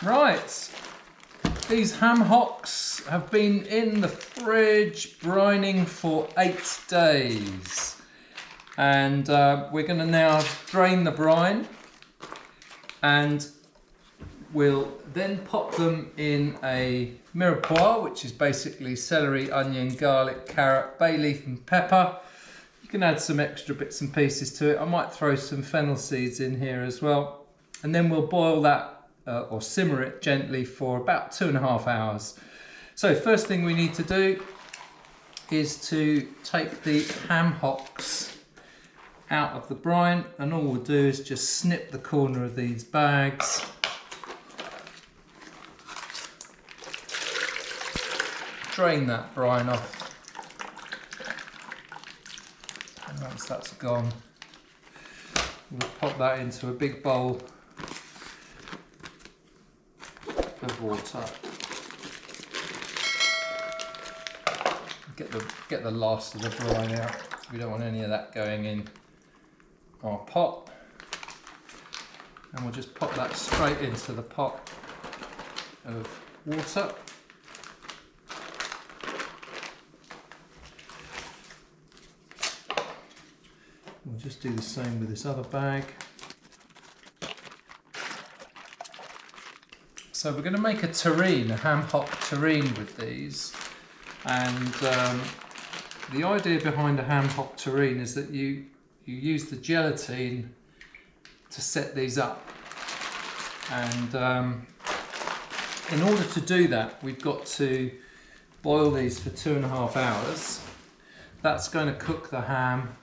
Right, these ham hocks have been in the fridge brining for 8 days. And we're going to now drain the brine, and we'll then pop them in a mirepoix, which is basically celery, onion, garlic, carrot, bay leaf and pepper. You can add some extra bits and pieces to it. I might throw some fennel seeds in here as well. And then we'll boil that or simmer it gently for about 2.5 hours. So first thing we need to do is to take the ham hocks out of the brine, and all we'll do is just snip the corner of these bags. Drain that brine off, and once that's gone, we'll pop that into a big bowl of water. Get the last of the brine out. We don't want any of that going in our pot. And we'll just pop that straight into the pot of water. We'll just do the same with this other bag. So we're going to make a terrine, a ham hock terrine with these. And the idea behind a ham hock terrine is that you use the gelatine to set these up. And in order to do that, we've got to boil these for 2.5 hours. That's going to cook the ham.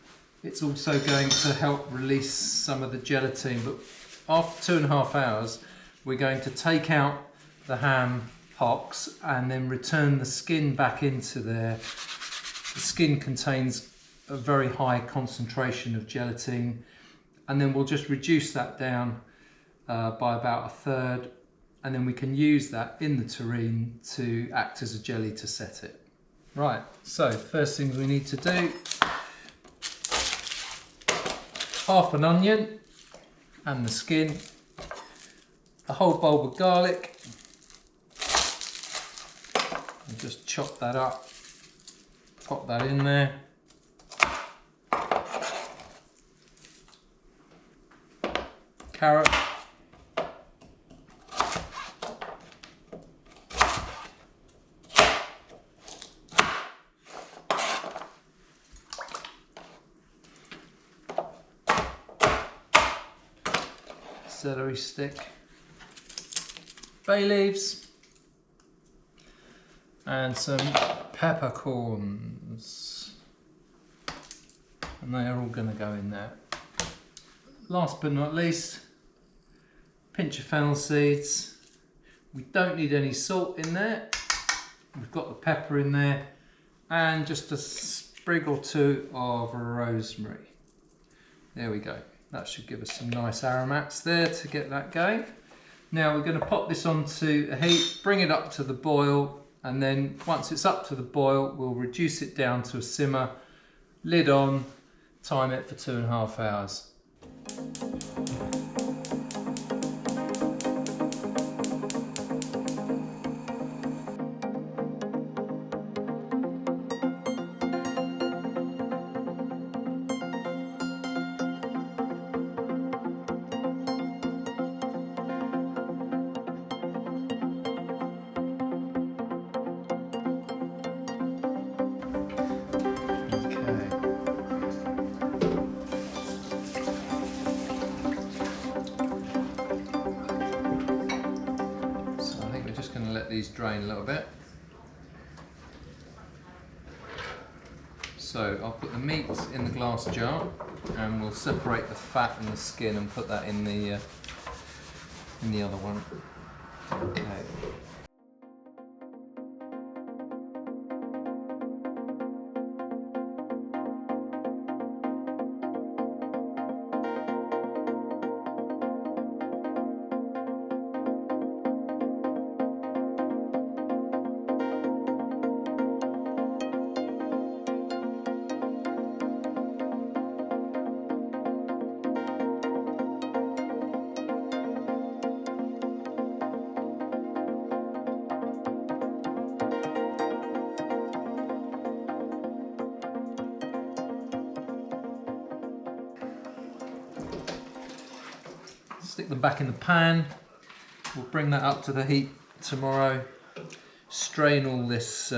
It's also going to help release some of the gelatine, but after 2.5 hours, we're going to take out the ham hocks and then return the skin back into there. The skin contains a very high concentration of gelatine, and then we'll just reduce that down by about 1/3, and then we can use that in the terrine to act as a jelly to set it. Right, so first things we need to do: half an onion and the skin, a whole bulb of garlic, and just chop that up, pop that in there. Carrot, celery stick, bay leaves, and some peppercorns, and they are all going to go in there. Last but not least, pinch of fennel seeds. We don't need any salt in there. We've got the pepper in there, and just a sprig or two of rosemary. There we go. That should give us some nice aromats there to get that going. Now we're going to pop this onto a heat, bring it up to the boil, and then once it's up to the boil, we'll reduce it down to a simmer, lid on, time it for 2.5 hours. Let these drain a little bit. So I'll put the meat in the glass jar, and we'll separate the fat and the skin and put that in the other one. Okay. stick them back in the pan. We'll bring that up to the heat tomorrow. Strain all this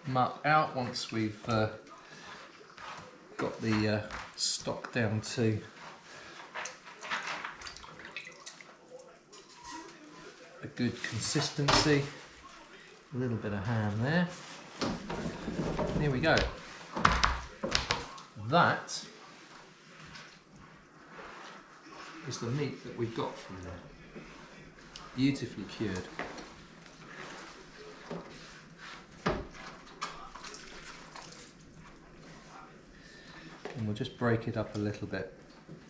muck out once we've got the stock down to a good consistency. A little bit of ham there. Here we go. That is the meat that we've got from there. Beautifully cured. And we'll just break it up a little bit.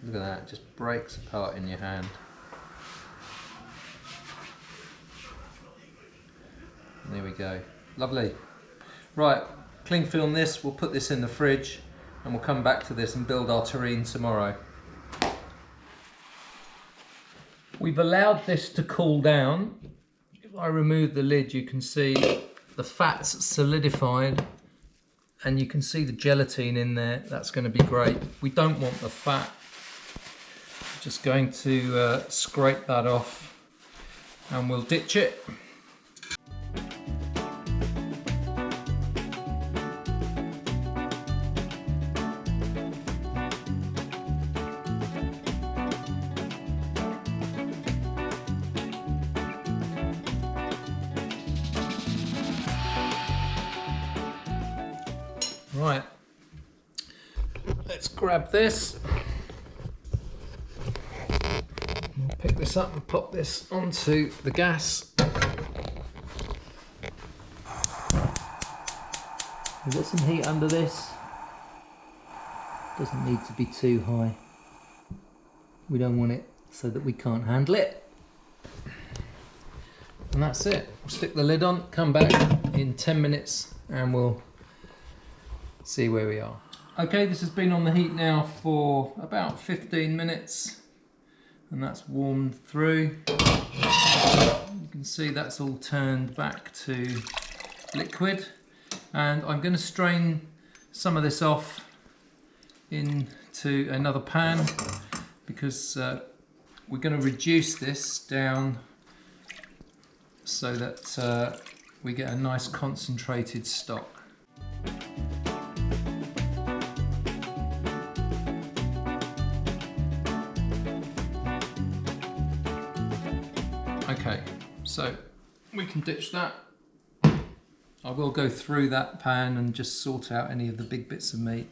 Look at that, it just breaks apart in your hand. And there we go. Lovely. Right, cling film this, we'll put this in the fridge and we'll come back to this and build our terrine tomorrow. We've allowed this to cool down. If I remove the lid, you can see the fat's solidified and you can see the gelatine in there. That's going to be great. We don't want the fat. Just going to scrape that off and we'll ditch it. Right, let's grab this. We'll pick this up and pop this onto the gas. We've got some heat under this. Doesn't need to be too high. We don't want it so that we can't handle it. And that's it. We'll stick the lid on, come back in 10 minutes and we'll see where we are. Okay, this has been on the heat now for about 15 minutes and that's warmed through. You can see that's all turned back to liquid and I'm going to strain some of this off into another pan because we're going to reduce this down so that we get a nice concentrated stock. Okay, so we can ditch that. I will go through that pan and just sort out any of the big bits of meat.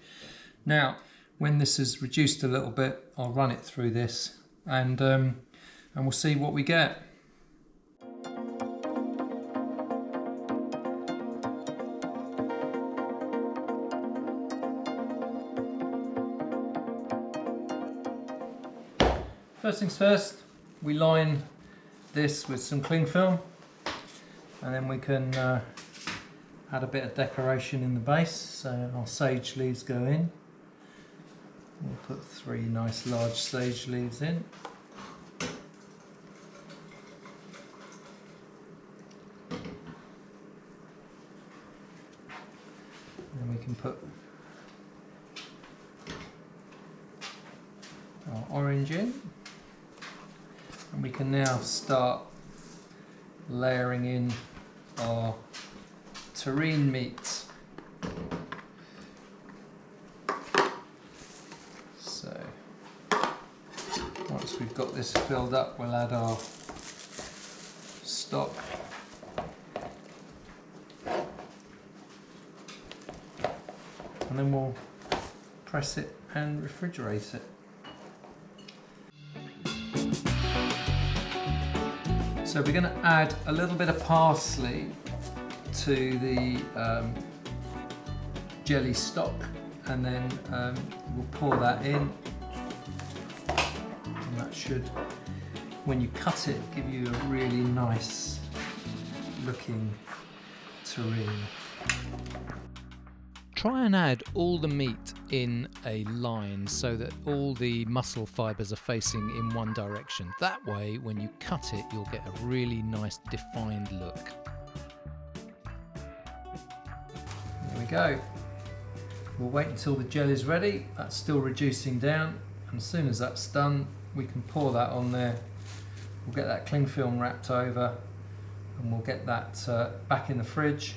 Now, when this is reduced a little bit, I'll run it through this and we'll see what we get. First things first, we line this with some cling film and then we can add a bit of decoration in the base. So our sage leaves go in. We'll put 3 nice large sage leaves in. And we can put our orange in. And we can now start layering in our terrine meat. So once we've got this filled up, we'll add our stock. And then we'll press it and refrigerate it. So we're going to add a little bit of parsley to the jelly stock and then we'll pour that in and that should, when you cut it, give you a really nice looking terrine. Try and add all the meat in a line so that all the muscle fibres are facing in one direction. That way, when you cut it, you'll get a really nice defined look. There we go. We'll wait until the jelly's ready. That's still reducing down. And as soon as that's done, we can pour that on there We'll get that cling film wrapped over and we'll get that back in the fridge.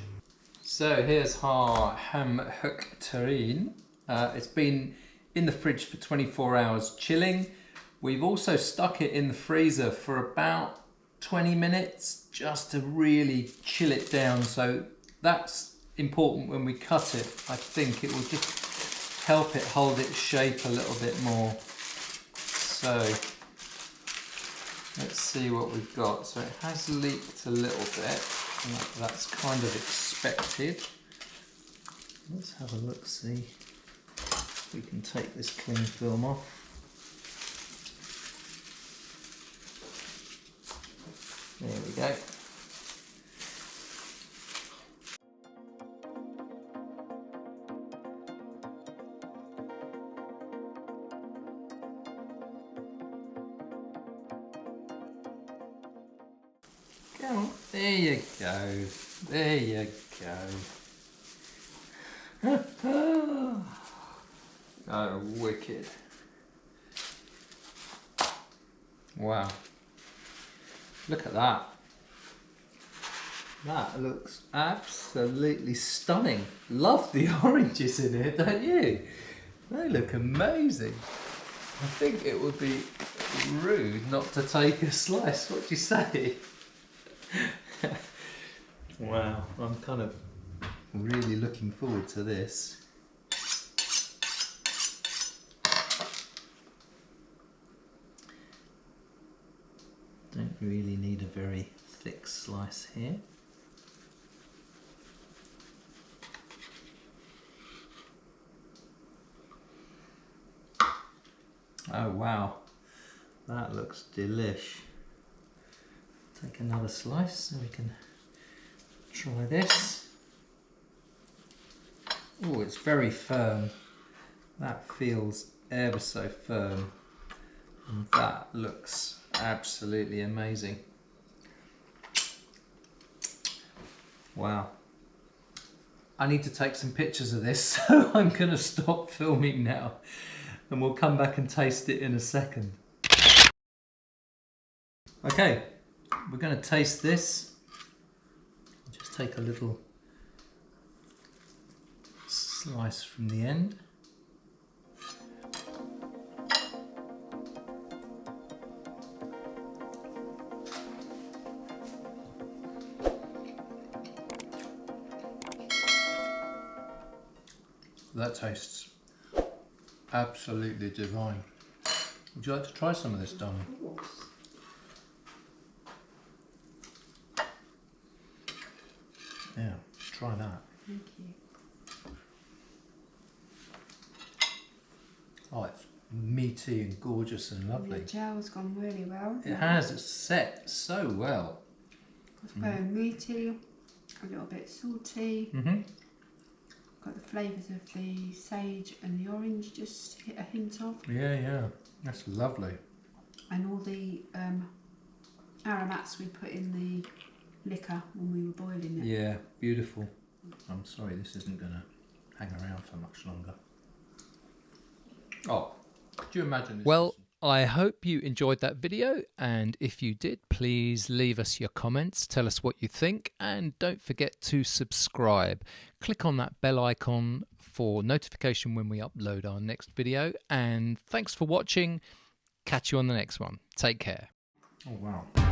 So here's our Ham Hock Terrine. It's been in the fridge for 24 hours chilling. We've also stuck it in the freezer for about 20 minutes just to really chill it down. So that's important when we cut it. I think it will just help it hold its shape a little bit more. So let's see what we've got. So it has leaked a little bit. That's kind of expected. Let's have a look, see if we can take this cling film off. There we go. Come on, there you go. There you go. Oh, wicked. Wow. Look at that. That looks absolutely stunning. Love the oranges in it, don't you? They look amazing. I think it would be rude not to take a slice. What do you say? Wow, I'm kind of really looking forward to this. Don't really need a very thick slice here. Oh wow, that looks delish. Take another slice so we can try this. Oh, it's very firm. That feels ever so firm. And that looks absolutely amazing. Wow. I need to take some pictures of this, so I'm going to stop filming now and we'll come back and taste it in a second. Okay, we're going to taste this. Just take a little slice from the end. That tastes absolutely divine. Would you like to try some of this, darling? Yeah, try that. Thank you. Oh, it's meaty and gorgeous and lovely. The gel's gone really well. It has, it's set so well. It's very meaty, a little bit salty. Got the flavours of the sage and the orange just hit a hint of. Yeah, yeah, that's lovely. And all the aromats we put in the liquor when we were boiling it. Yeah, beautiful. I'm sorry this isn't going to hang around for much longer. Oh, could you imagine this? Well, I hope you enjoyed that video, and if you did, please leave us your comments, tell us what you think, and don't forget to subscribe. Click on that bell icon for notification when we upload our next video, and thanks for watching. Catch you on the next one. Take care. Oh wow.